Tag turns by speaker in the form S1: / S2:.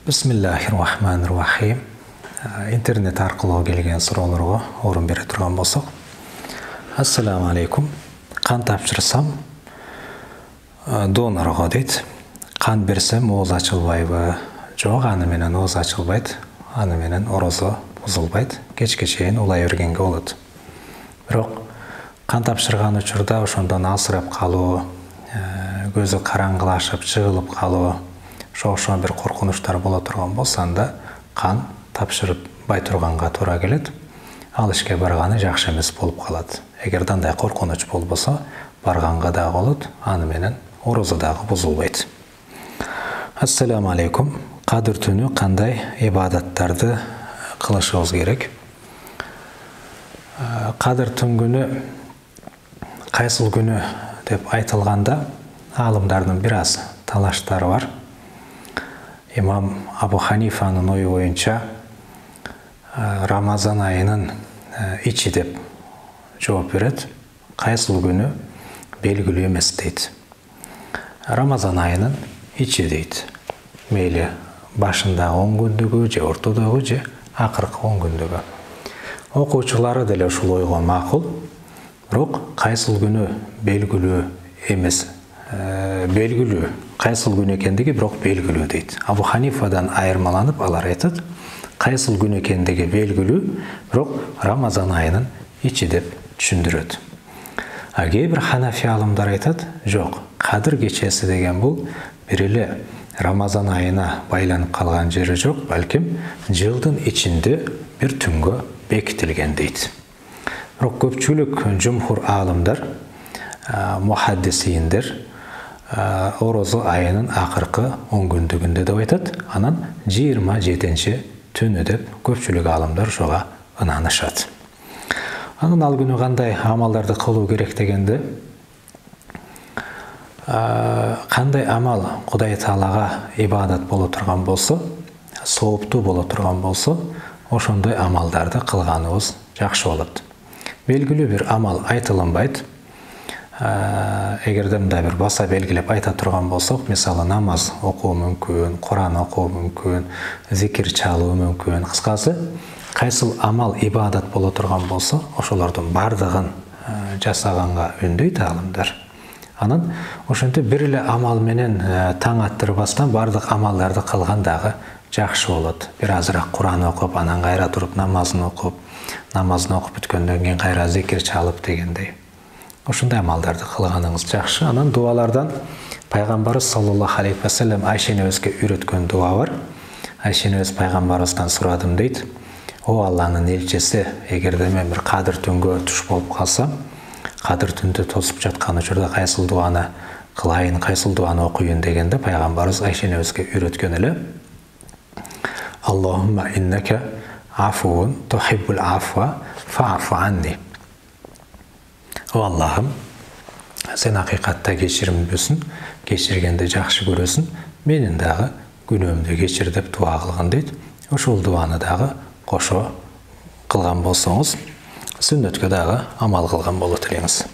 S1: Bismillahirrahmanirrahim. Internet arqылы келген сұрауларға орын бере тұрған болсақ. Ассаламу алейкум. Қан тапшырсам, донорға дейді. Қан берсем, оз ашылбайбы? Жоқ, аны менен оз ашылбайды. Аны менен ораза бұзылбайды. Кечке чейин улай бергенге болады. Бирок қан тапшырган учурда ошондон асырап калуу, көзү караңгылашып, чыгылып калуу, ошо бир коркунучтар боло турган болсо, анда кан тапшырбай турганга туура келет. Ал ишке барганы жакшы эмес болуп калат. Эгер андай коркунуч болбосо, барганга дагы болот, аны менен ораза дагы бузулбайт. Ассаламу алейкум. Кадыр түнү кандай ибадаттарды кылышыбыз керек? Кадыр түнгүнү кайсыл күнү деп айтылганда, алымдардын бир аз талаштары бар. Имам Абу Ханифанын ою боюнча Рамазан айынын ичи деп жооп берет. Кайсыл күнү белгилүү эмес дейт. Рамазан айынын ичи дейт. Мейли башындагы 10 күндүгү, же ортодогу, же акыркы 10 күндүгү. Окуучулары деле ушул ойго макул. Бирок кайсыл күнү белгилүү эмес, белгилүү, кайсыл күнү экендиги бирок белгилүү дейт. Абу Ханифадан айырмаланып алар айтат, кайсыл күнү экендиги белгилүү, бирок Рамазан айынын ичи деп түшүндүрөт. Кээ бир Ханафи алымдар айтат, жок, Кадыр кечеси деген бул бир эле Рамазан айына байланып калган жери жок, балким жылдын ичинде бир түнгө бекитилген дейт. Бирок көпчүлүк жумхур алымдар, мухаддисиндер ораза айынын акыркы 10 күндүгүндө деп айтат, анан 27 түнү деп көпчүлүк алымдар ошого ынанышат. Анан ал күнү кандай амалдарды кылуу керек дегенде, кандай амал Кудай Таалага ибадат боло турган болсо, сооптуу боло турган болсо, ошондой амалдарды кылганыбыз жакшы болот. Белгилүү бир амал айтылынбайт. Эгерде мындай бир баса белгилеп айта турган болсок, мисалы намаз окуу мүмкүн, Куран окуу мүмкүн, зикир чалуу мүмкүн. Кыскасы, кайсыл амал ибадат боло турган болсо, ошолордун бардыгын жасаганга үндөйт алымдар. Анан ошентип бир эле амал менен таң аттырбастан бардык амалдарды кылган дагы жакшы болот. Бир азыраак Куран окуп, анан кайра туруп намазын окуп бүткөндөн кийин кайра зикир чалып дегендей. Ошондой амалдарды кылганыңыз жакшы. Анан дуалардан пайгамбарыбыз саллаллаху алейхи ва саллям Айшенебизге үйрөткөн дуа бар. Айшенебиз пайгамбарыбыздан сурадым дейт. О Алланын элчиси, эгерде мен бир кадыр түнгө туш болуп калсам, кадыр түндү тосуп жаткан учурда кайсыл дуаны кылайын, кайсыл дуаны окуйын дегенде пайгамбарыбыз Айшенебизге үйрөткөн эле: Аллахумма иннака афуун тухиббул афва фа'фу анни. О Аллахым, сен акыйкатта кечиримдүүсүн, кечиргенди жакшы көрөсүн, менин дагы күнөөмдү кечир деп дуа кылган дейт. Ошол дуаны дагы кошо кылган болсоңуз, сүннөткө дагы амал кылган болот элеңиз.